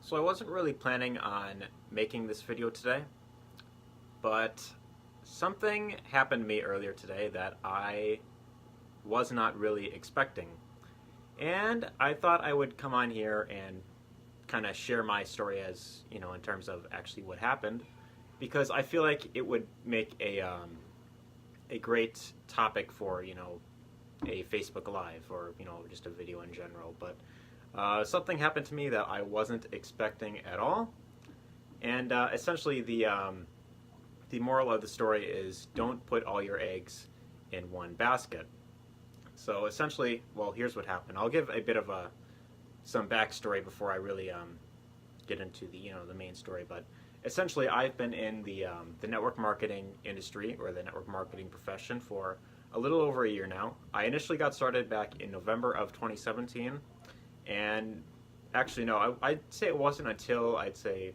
So I wasn't really planning on making this video today, but something happened to me earlier today that I was not really expecting. And I thought I would come on here and kind of share my story as, in terms of actually what happened, because I feel like it would make a great topic for, a Facebook Live or, just a video in general. But something happened to me that I wasn't expecting at all. And essentially the moral of the story is don't put all your eggs in one basket. So essentially, well, here's what happened. I'll give a bit of some backstory before I really get into the main story. But essentially, I've been in the network marketing industry or the network marketing profession for a little over a year now. I initially got started back in November of 2017, and actually no, I'd say it wasn't until I'd say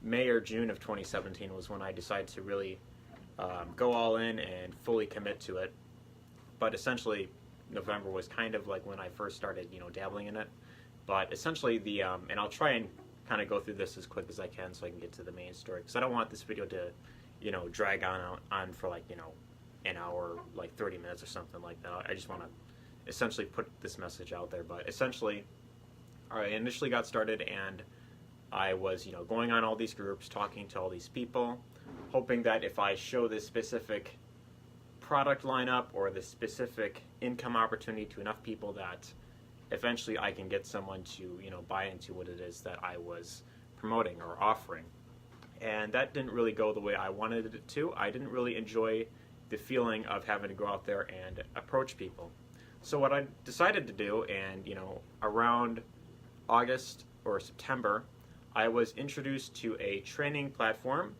May or June of 2017 was when I decided to really go all in and fully commit to it. But essentially, November was kind of like when I first started, dabbling in it. But essentially, and I'll try and kind of go through this as quick as I can so I can get to the main story, because I don't want this video to, drag on for like, an hour, like 30 minutes or something like that. I just want to essentially put this message out there. But essentially, I initially got started and I was, going on all these groups, talking to all these people, hoping that if I show this specific product lineup or this specific income opportunity to enough people that eventually I can get someone to, buy into what it is that I was promoting or offering. And that didn't really go the way I wanted it to. I didn't really enjoy the feeling of having to go out there and approach people. So what I decided to do, and around August or September, I was introduced to a training platform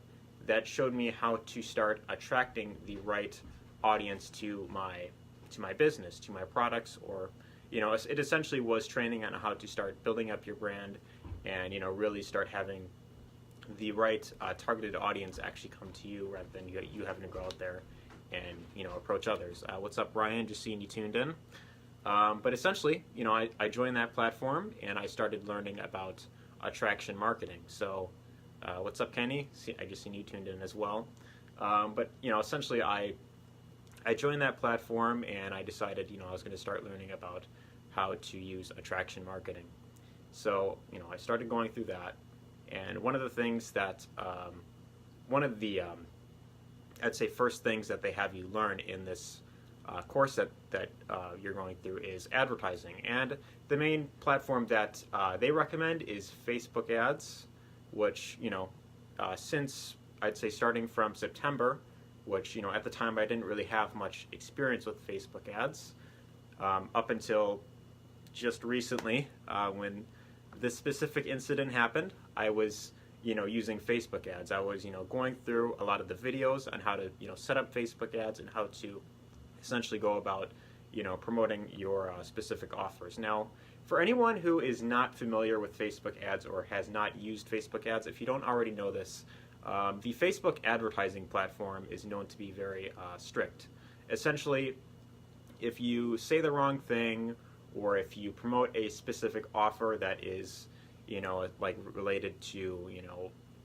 that showed me how to start attracting the right audience to my business, to my products, or it essentially was training on how to start building up your brand and really start having the right targeted audience actually come to you rather than you having to go out there and approach others. What's up, Ryan? Just seeing you tuned in. But essentially, I joined that platform and I started learning about attraction marketing. So, what's up, Kenny? I just seen you tuned in as well. But essentially, I joined that platform and I decided, I was going to start learning about how to use attraction marketing. So, I started going through that, and one of the things that, I'd say first things that they have you learn in this course that you're going through is advertising. And the main platform that they recommend is Facebook ads, which, since I'd say starting from September, which, at the time I didn't really have much experience with Facebook ads, up until just recently when this specific incident happened. I was using Facebook ads. I was going through a lot of the videos on how to set up Facebook ads and how to essentially go about promoting your specific offers. Now, for anyone who is not familiar with Facebook ads or has not used Facebook ads, if you don't already know this, the Facebook advertising platform is known to be very strict. Essentially, if you say the wrong thing or if you promote a specific offer that is like related to,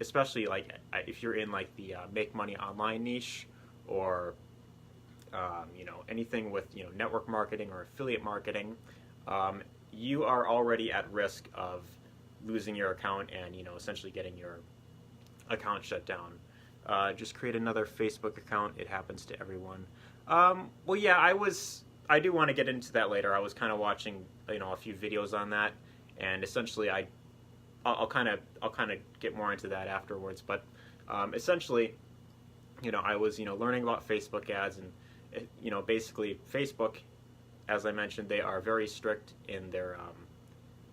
especially like if you're in like the make money online niche or, anything with, network marketing or affiliate marketing, you are already at risk of losing your account and, essentially getting your account shut down. Just create another Facebook account. It happens to everyone. Well, yeah, I do want to get into that later. I was kind of watching, a few videos on that, and essentially I'll kind of get more into that afterwards. But essentially, I was learning about Facebook ads, and basically Facebook, as I mentioned, they are very strict in their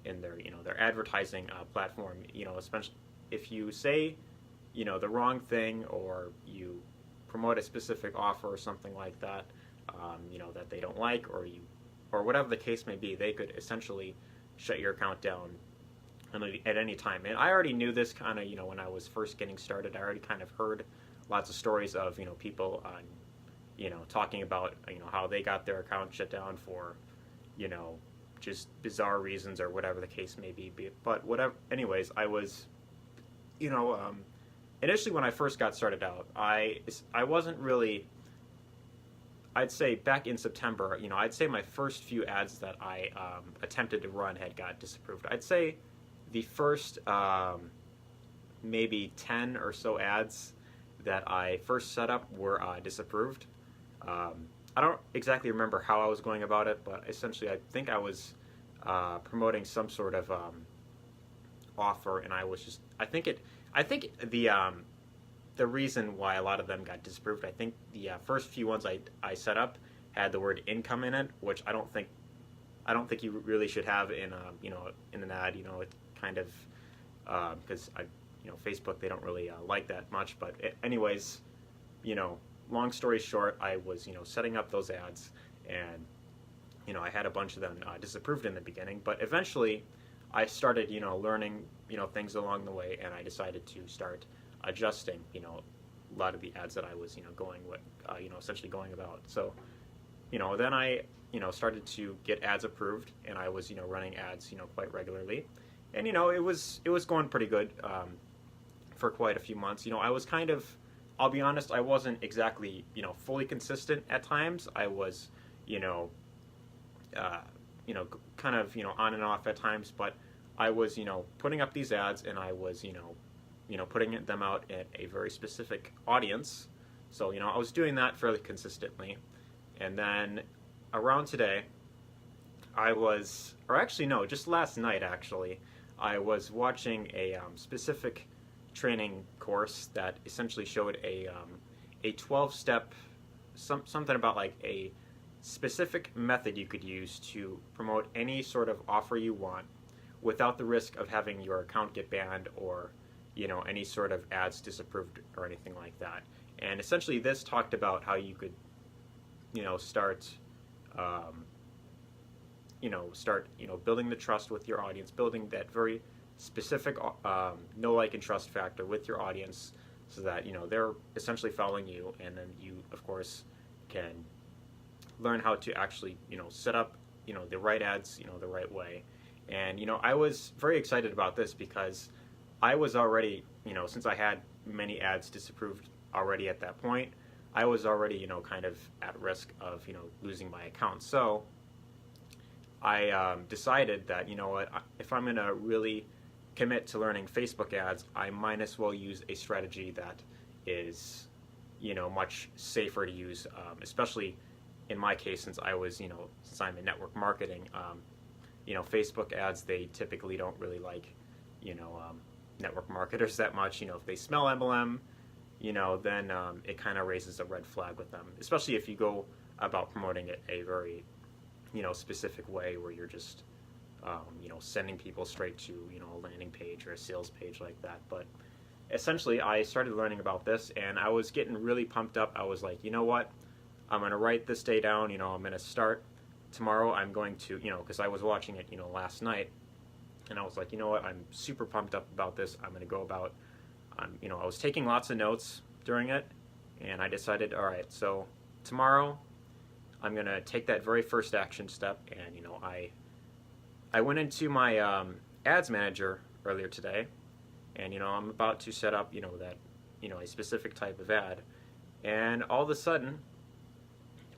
their advertising platform. Especially if you say the wrong thing or you promote a specific offer or something like that, that they don't like, or whatever the case may be, they could essentially shut your account down at any time. And I already knew this kind of, when I was first getting started. I already kind of heard lots of stories of, people on, talking about, how they got their account shut down for, just bizarre reasons or whatever the case may be. But whatever. Anyways, I was, you know, initially when I first got started out, I wasn't really. I'd say back in September, you know, I'd say my first few ads that I attempted to run had got disapproved. I'd say the first maybe 10 or so ads that I first set up were disapproved. I don't exactly remember how I was going about it, but essentially I think I was promoting some sort of offer, and I was just I think the reason why a lot of them got disapproved, I think the first few ones I set up had the word income in it, which I don't think you really should have in you know, in an ad. You know, it kind of because you know, Facebook, they don't really like that much. But anyways, you know, long story short, I was, you know, setting up those ads, and you know, I had a bunch of them disapproved in the beginning, but eventually I started, you know, learning, you know, things along the way, and I decided to start adjusting, you know, a lot of the ads that I was, you know, going with, you know, essentially going about. So, you know, then I, you know, started to get ads approved, and I was, you know, running ads, you know, quite regularly, and you know, it was going pretty good for quite a few months. You know, I was kind of, I'll be honest, I wasn't exactly, you know, fully consistent at times. I was, you know, kind of, you know, on and off at times, but I was, you know, putting up these ads, and I was, you know, putting them out at a very specific audience. So, you know, I was doing that fairly consistently. And then around today, I was, or actually no, just last night actually, I was watching a specific training course that essentially showed a 12-step, something about like a specific method you could use to promote any sort of offer you want without the risk of having your account get banned or, you know, any sort of ads disapproved or anything like that. And essentially this talked about how you could, you know, start building the trust with your audience, building that very specific know, like, and trust factor with your audience, so that, you know, they're essentially following you, and then you, of course, can learn how to actually, you know, set up, you know, the right ads, you know, the right way. And, you know, I was very excited about this because I was already, you know, since I had many ads disapproved already at that point, I was already, you know, kind of at risk of, you know, losing my account. So I decided that, you know what, if I'm going to really commit to learning Facebook ads, I might as well use a strategy that is, you know, much safer to use, especially in my case, since I'm in network marketing. You know, Facebook ads, they typically don't really like, you know, network marketers that much. You know, if they smell MLM, you know, then it kind of raises a red flag with them, especially if you go about promoting it a very, you know, specific way where you're just, you know, sending people straight to, you know, a landing page or a sales page like that. But essentially, I started learning about this, and I was getting really pumped up. I was like, you know what, I'm going to write this day down. You know, I'm going to start tomorrow. I'm going to, you know, because I was watching it, you know, last night, and I was like, you know what, I'm super pumped up about this. I'm going to go about, you know, I was taking lots of notes during it, and I decided, all right, so tomorrow I'm going to take that very first action step. And, you know, I went into my ads manager earlier today, and, you know, I'm about to set up, you know, that, you know, a specific type of ad, and all of a sudden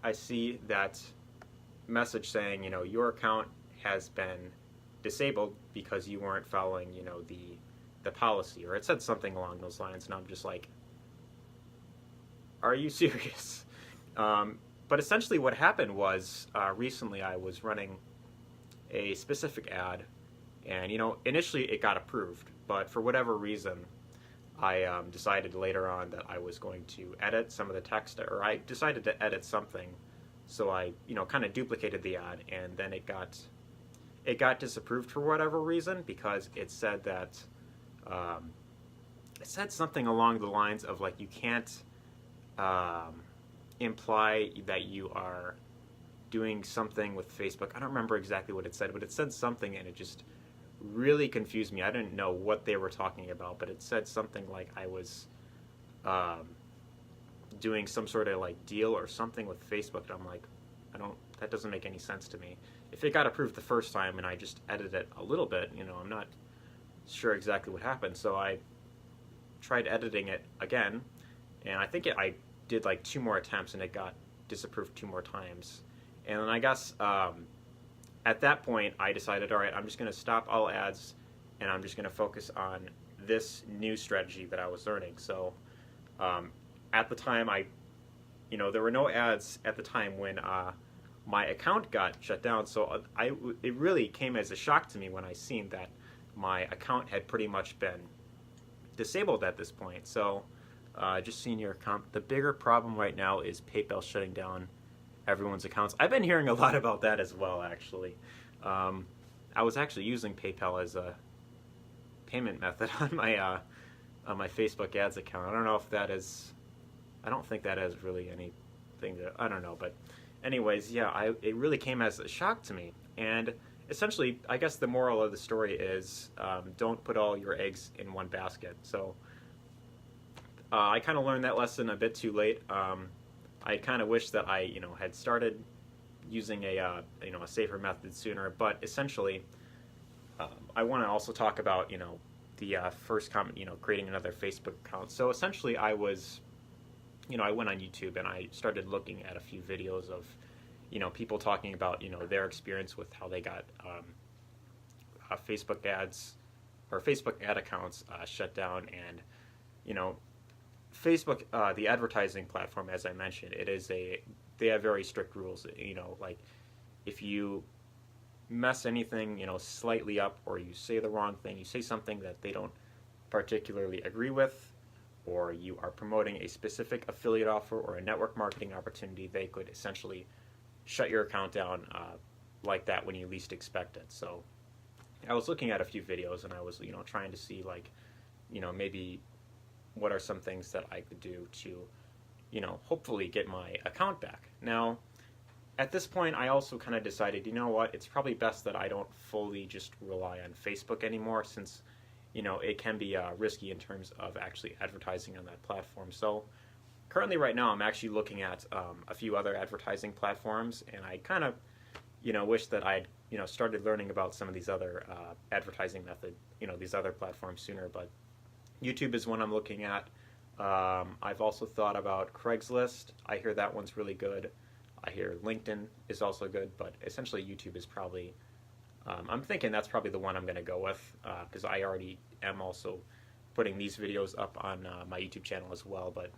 I see that message saying, you know, your account has been disabled because you weren't following, you know, the policy, or it said something along those lines, and I'm just like, are you serious? But essentially what happened was, recently I was running a specific ad, and, you know, initially it got approved, but for whatever reason, I decided later on that I was going to edit some of the text, or I decided to edit something, so I, you know, kind of duplicated the ad, and then it got disapproved for whatever reason, because it said that, it said something along the lines of, like, you can't imply that you are doing something with Facebook. I don't remember exactly what it said, but it said something, and it just really confused me. I didn't know what they were talking about, but it said something like I was doing some sort of, like, deal or something with Facebook, and I'm like, that doesn't make any sense to me. if it got approved the first time and I just edited it a little bit, I'm not sure exactly what happened. So I tried editing it again, and I think I did like 2 more attempts and it got disapproved 2 more times. And then I guess at that point I decided, all right, I'm just going to stop all ads and I'm just going to focus on this new strategy that I was learning. So at the time, there were no ads at the time when my account got shut down. So it really came as a shock to me when I seen that my account had pretty much been disabled at this point. So just seeing your account, the bigger problem right now is PayPal shutting down everyone's accounts. I've been hearing a lot about that as well, actually. I was actually using PayPal as a payment method on my Facebook ads account. I don't know if that is, I don't think that has really anything to, I don't know, but anyways, yeah, it really came as a shock to me. And essentially, I guess the moral of the story is don't put all your eggs in one basket. So I kind of learned that lesson a bit too late. I kind of wish that I, had started using a safer method sooner. But essentially, I want to also talk about, the first comment, creating another Facebook account. So essentially, I was, I went on YouTube and I started looking at a few videos of, people talking about, their experience with how they got Facebook ads or Facebook ad accounts shut down. And, Facebook, the advertising platform, as I mentioned, they have very strict rules. Like if you mess anything, slightly up, or you say the wrong thing, you say something that they don't particularly agree with, or you are promoting a specific affiliate offer or a network marketing opportunity, they could essentially shut your account down like that when you least expect it. So I was looking at a few videos and I was, trying to see like, maybe what are some things that I could do to, hopefully get my account back. Now, at this point, I also kind of decided, it's probably best that I don't fully just rely on Facebook anymore, since, it can be risky in terms of actually advertising on that platform. So currently right now, I'm actually looking at a few other advertising platforms, and I kind of, wish that I'd, started learning about some of these other advertising method, these other platforms sooner. But YouTube is one I'm looking at. I've also thought about Craigslist. I hear that one's really good. I hear LinkedIn is also good, but essentially YouTube is probably, I'm thinking that's probably the one I'm going to go with, because I already am also putting these videos up on my YouTube channel as well. But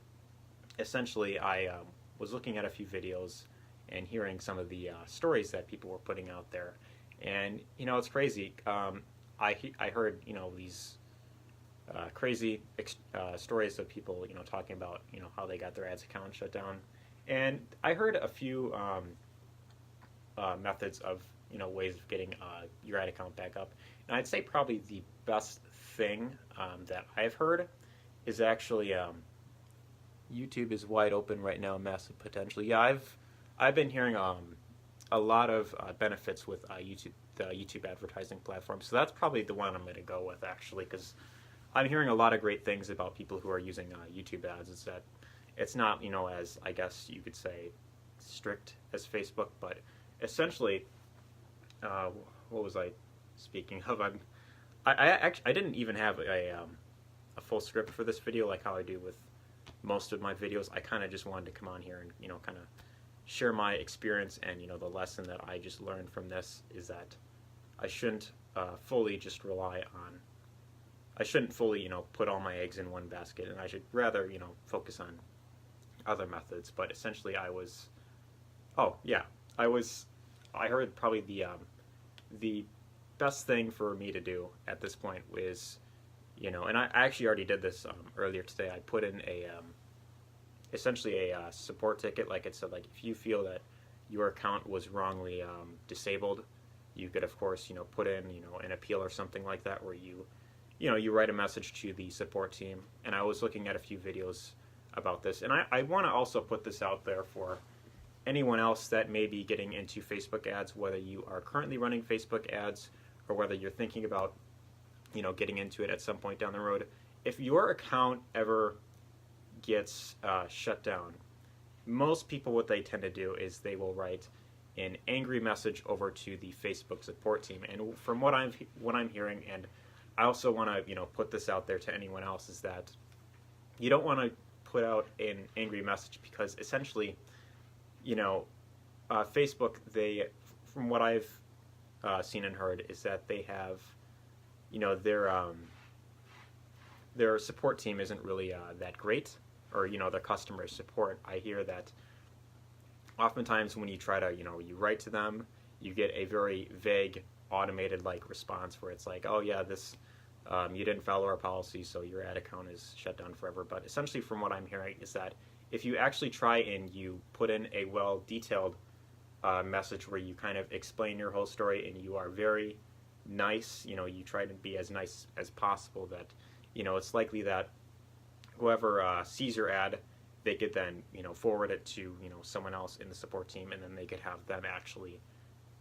essentially I was looking at a few videos and hearing some of the stories that people were putting out there. And, it's crazy. I heard, these crazy stories of people, talking about, how they got their ads account shut down. And I heard a few methods of, ways of getting your ad account back up. And I'd say probably the best thing that I've heard is actually YouTube is wide open right now, massive potential. Yeah, I've been hearing a lot of benefits with YouTube, the YouTube advertising platform. So that's probably the one I'm going to go with, actually, because I'm hearing a lot of great things about people who are using YouTube ads. Is that it's not, as I guess you could say, strict as Facebook, but essentially, what was I speaking of? I didn't even have a full script for this video like how I do with most of my videos. I kind of just wanted to come on here and kind of share my experience, and the lesson that I just learned from this is that I shouldn't fully just rely on. I shouldn't fully put all my eggs in one basket, and I should rather focus on other methods. But essentially I heard probably the best thing for me to do at this point is, and I actually already did this earlier today. I put in essentially a support ticket. Like it said, like if you feel that your account was wrongly disabled, you could of course put in an appeal or something like that, where you write a message to the support team. And I was looking at a few videos about this, and I want to also put this out there for anyone else that may be getting into Facebook ads, whether you are currently running Facebook ads or whether you're thinking about getting into it at some point down the road. If your account ever gets shut down, most people, what they tend to do is they will write an angry message over to the Facebook support team. And from what I'm hearing, and I also want to put this out there to anyone else, is that you don't want to put out an angry message, because essentially, Facebook, they, from what I've seen and heard, is that they have, their support team isn't really that great, or their customer support. I hear that oftentimes when you try to, you write to them, you get a very vague, automated like response where it's like, oh yeah, this you didn't follow our policy, so your ad account is shut down forever. But essentially, from what I'm hearing, is that if you actually try and you put in a well detailed message where you kind of explain your whole story and you are very nice, you try to be as nice as possible, that it's likely that whoever sees your ad, they could then forward it to someone else in the support team, and then they could have them actually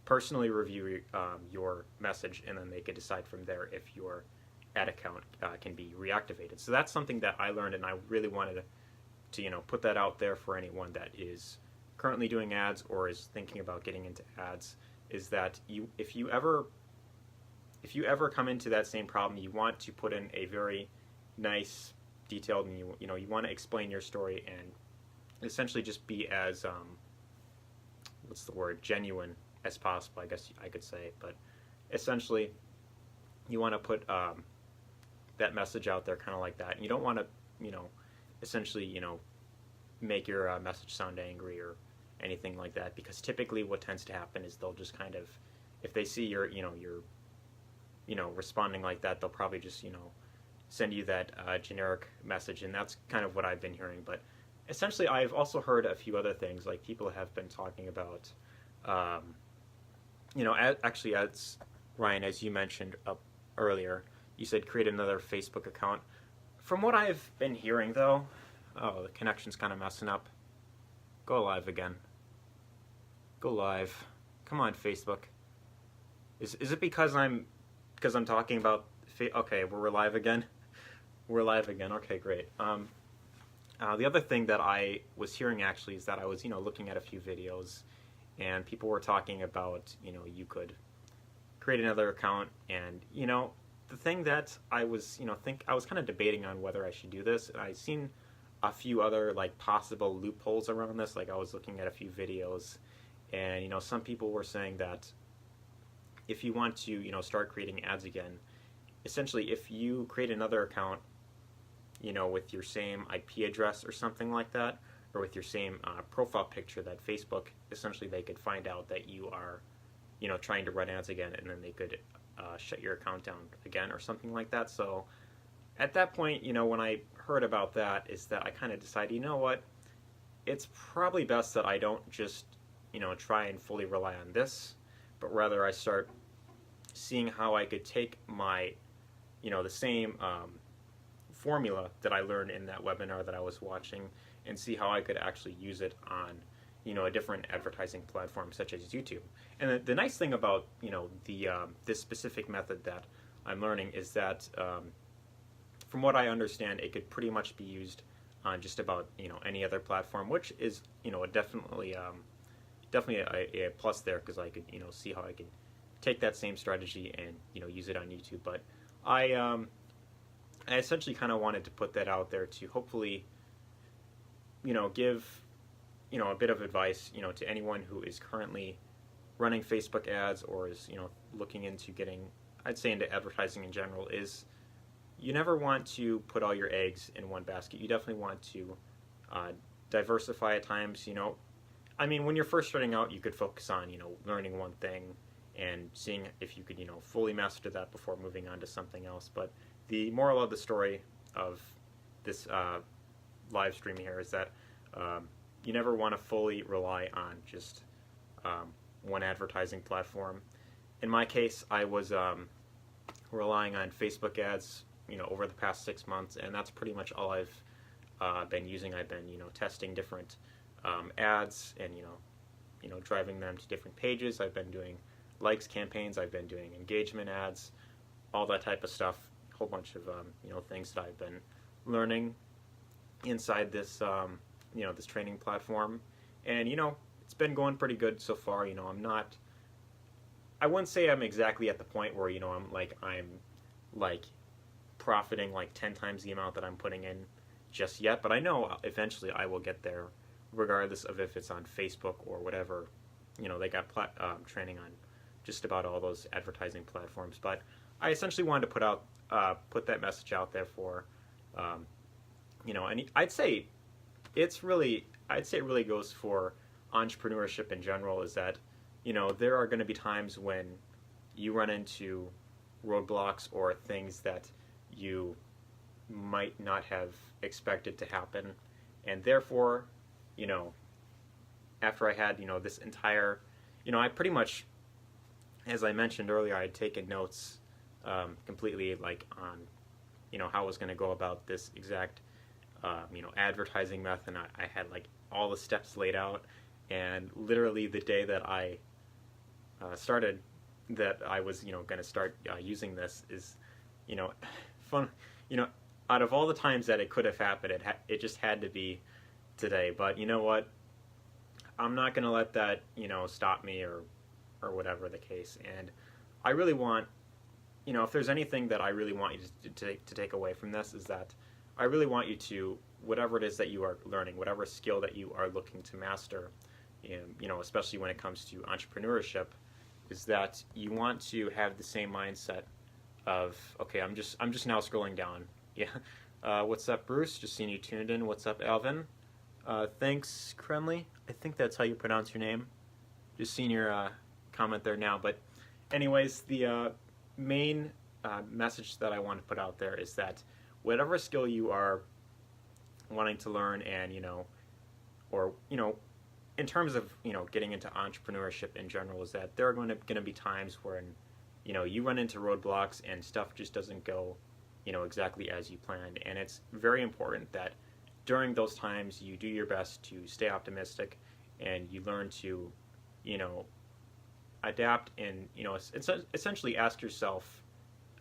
personally review your message, and then they could decide from there if your ad account can be reactivated. So that's something that I learned, and I really wanted to put that out there for anyone that is currently doing ads or is thinking about getting into ads, is that if you ever come into that same problem, you want to put in a very nice, detailed, and you want to explain your story and essentially just be as genuine as possible, I guess I could say. But essentially, you want to put that message out there kind of like that, and you don't want to essentially make your message sound angry or anything like that, because typically what tends to happen is they'll just kind of, if they see you're responding like that, they'll probably just send you that generic message, and that's kind of what I've been hearing. But essentially, I've also heard a few other things, like people have been talking about, actually, as Ryan, as you mentioned earlier, you said create another Facebook account. From what I've been hearing, though, oh, the connection's kind of messing up. Go live again. Go live. Come on, Facebook. Is it because I'm talking about? Okay, we're live again. We're live again. Okay, great. The other thing that I was hearing actually is that I was looking at a few videos, and people were talking about you could create another account, and the thing that I was I was kind of debating on whether I should do this. I've seen a few other like possible loopholes around this. Like I was looking at a few videos, and some people were saying that if you want to start creating ads again, essentially if you create another account with your same IP address or something like that, or with your same profile picture, that Facebook, essentially they could find out that you are trying to run ads again, and then they could shut your account down again or something like that. So at that point, when I heard about that, is that I kind of decided, what, it's probably best that I don't just try and fully rely on this, but rather I start seeing how I could take my the same formula that I learned in that webinar that I was watching, and see how I could actually use it on a different advertising platform such as YouTube. And the nice thing about this specific method that I'm learning is that from what I understand, it could pretty much be used on just about any other platform, which is definitely a plus there, because I could see how I could take that same strategy and use it on YouTube. But I essentially kind of wanted to put that out there to hopefully give a bit of advice to anyone who is currently running Facebook ads, or is looking into getting, I'd say, into advertising in general. Is you never want to put all your eggs in one basket. You definitely want to diversify at times. I mean, when you're first starting out, you could focus on learning one thing and seeing if you could fully master that before moving on to something else. But the moral of the story of this live stream here is that you never want to fully rely on just one advertising platform. In my case, I was relying on Facebook ads over the past 6 months, and that's pretty much all I've been using. I've been testing different ads and driving them to different pages. I've been doing likes campaigns, I've been doing engagement ads, all that type of stuff. A whole bunch of things that I've been learning inside this this training platform. And it's been going pretty good so far. I wouldn't say I'm exactly at the point where I'm like profiting like 10 times the amount that I'm putting in just yet, but I know eventually I will get there, regardless of if it's on Facebook or whatever. They got training on just about all those advertising platforms. But I essentially wanted to put that message out there for, and I'd say it really goes for entrepreneurship in general. Is that there are going to be times when you run into roadblocks or things that you might not have expected to happen, and therefore, after I had this entire, I pretty much, as I mentioned earlier, I had taken notes completely like on how I was going to go about this exact advertising method. And I had like all the steps laid out, and literally the day that I started that I was going to start using this is fun. Out of all the times that it could have happened, it just had to be today. But you know what? I'm not going to let that stop me or whatever the case. And I really want, if there's anything that I really want you to take away from this, is that I really want you to, whatever it is that you are learning, whatever skill that you are looking to master, especially when it comes to entrepreneurship, is that you want to have the same mindset of, okay, I'm just now scrolling down. Yeah. What's up, Bruce? Just seeing you tuned in. What's up, Alvin? Thanks, Krenly. I think that's how you pronounce your name. Just seeing your comment there now. But anyways, the main message that I want to put out there is that whatever skill you are wanting to learn, and or in terms of getting into entrepreneurship in general, is that there are going to be times when you run into roadblocks and stuff just doesn't go exactly as you planned. And it's very important that during those times you do your best to stay optimistic, and you learn to adapt, and essentially ask yourself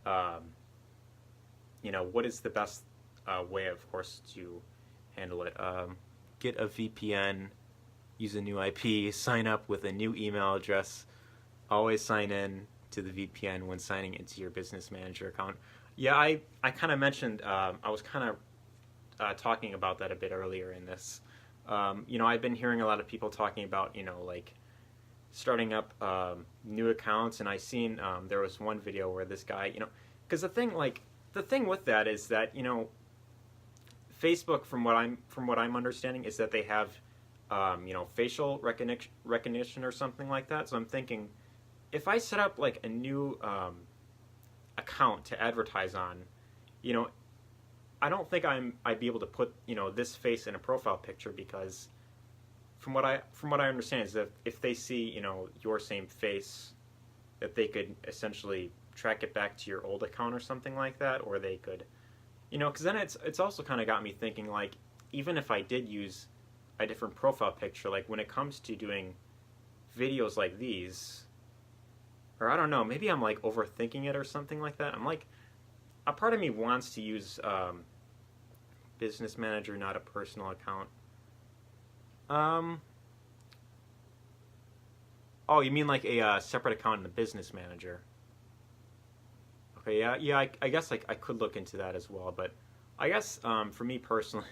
what is the best way, of course, to handle it. Get a VPN, use a new IP, sign up with a new email address, always sign in to the VPN when signing into your Business Manager account. Yeah, I kind of mentioned, I was kind of talking about that a bit earlier in this. I've been hearing a lot of people talking about, like starting up new accounts, and I seen there was one video where this guy, because the thing with that is that, Facebook, from what I'm understanding, is that they have, facial recognition or something like that. So I'm thinking, if I set up like a new account to advertise on, I don't think I'd be able to put this face in a profile picture, because from what I understand is that if they see your same face, that they could essentially track it back to your old account or something like that, or they could, because then it's also kind of got me thinking, like, even if I did use a different profile picture, like when it comes to doing videos like these, or I don't know, maybe I'm like overthinking it or something like that. I'm like, a part of me wants to use Business Manager, not a personal account. Oh, you mean like a separate account in the Business Manager? Okay, yeah. I guess I could look into that as well, but I guess for me personally,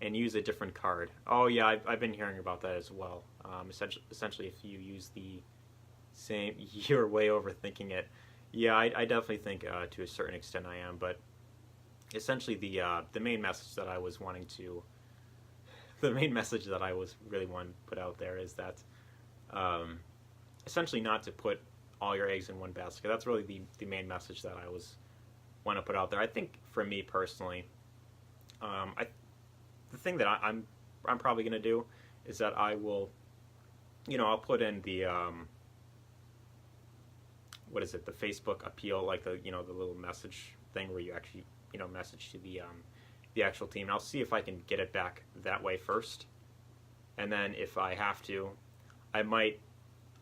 and use a different card. Oh yeah, I've been hearing about that as well. Essentially, if you use the same, you're way overthinking it. Yeah, I definitely think to a certain extent I am, but essentially the main message that I was really wanting to put out there is that essentially not to put all your eggs in one basket. That's really the main message that I want to put out there. I think for me personally, the thing that I'm probably going to do is that I will, I'll put in the what is it, the Facebook appeal, like the the little message thing where you actually message to the actual team. And I'll see if I can get it back that way first, and then if I have to, I might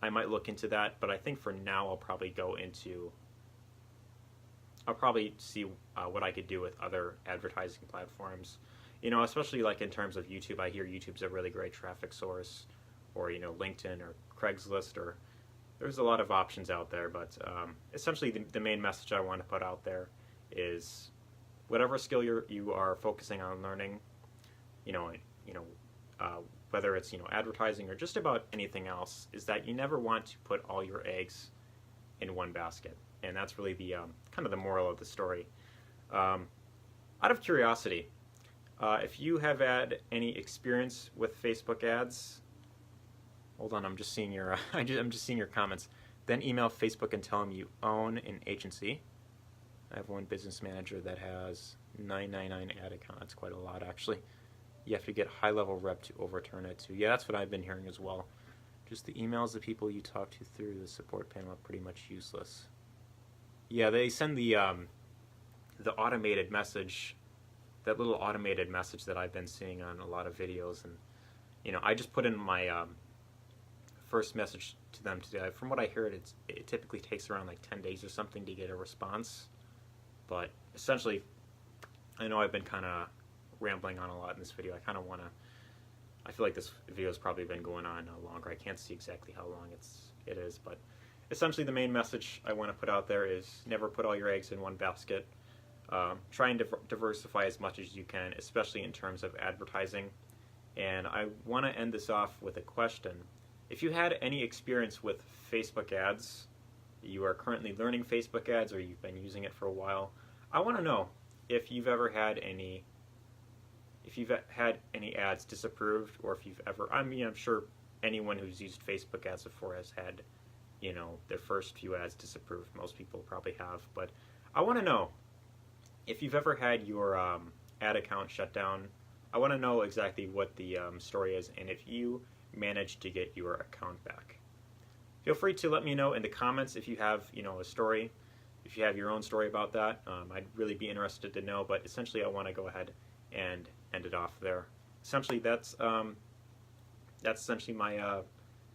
look into that. But I think for now I'll probably see what I could do with other advertising platforms. Especially like in terms of YouTube. I hear YouTube's a really great traffic source, or LinkedIn or Craigslist, or there's a lot of options out there. But essentially, the main message I want to put out there is whatever skill you are focusing on learning, you know, you know, whether it's advertising or just about anything else, is that you never want to put all your eggs in one basket, and that's really the kind of the moral of the story. Out of curiosity, if you have had any experience with Facebook ads, hold on, I'm just seeing your I'm just seeing your comments. Then email Facebook and tell them you own an agency. I have one business manager that has 999 ad accounts. That's quite a lot, actually. You have to get high-level rep to overturn it too. Yeah, that's what I've been hearing as well. Just the emails, the people you talk to through the support panel are pretty much useless. Yeah, they send the automated message, that little automated message that I've been seeing on a lot of videos, and I just put in my first message to them today. From what I heard, it typically takes around like 10 days or something to get a response. But essentially, I know I've been kind of rambling on a lot in this video. I feel like this video has probably been going on longer. I can't see exactly how long it is, but essentially the main message I want to put out there is never put all your eggs in one basket. Try and diversify as much as you can, especially in terms of advertising. And I want to end this off with a question. If you had any experience with Facebook ads, you are currently learning Facebook ads, or you've been using it for a while, I want to know if you've ever had any ads disapproved, or if you've ever, I'm sure anyone who's used Facebook ads before has had, their first few ads disapproved. Most people probably have, but I want to know if you've ever had your ad account shut down. I want to know exactly what the story is, and if you managed to get your account back. Feel free to let me know in the comments if you have, a story, if you have your own story about that. I'd really be interested to know, but essentially I want to go ahead and end it off there. Essentially, that's essentially my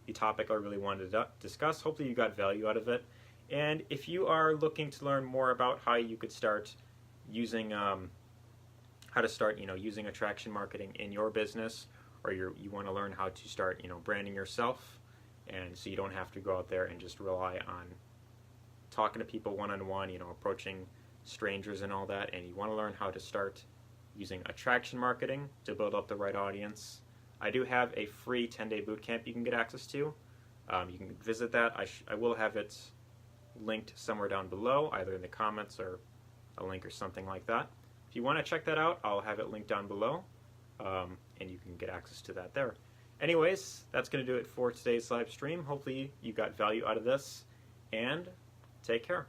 the topic I really wanted to discuss. Hopefully you got value out of it. And if you are looking to learn more about how you could start using using attraction marketing in your business, or you want to learn how to start branding yourself, and so you don't have to go out there and just rely on talking to people one-on-one, approaching strangers and all that, and you want to learn how to start using attraction marketing to build up the right audience, I do have a free 10-day bootcamp you can get access to. You can visit that. I will have it linked somewhere down below, either in the comments or a link or something like that. If you want to check that out, I'll have it linked down below, and you can get access to that there. Anyways, that's going to do it for today's live stream. Hopefully you got value out of this, and take care.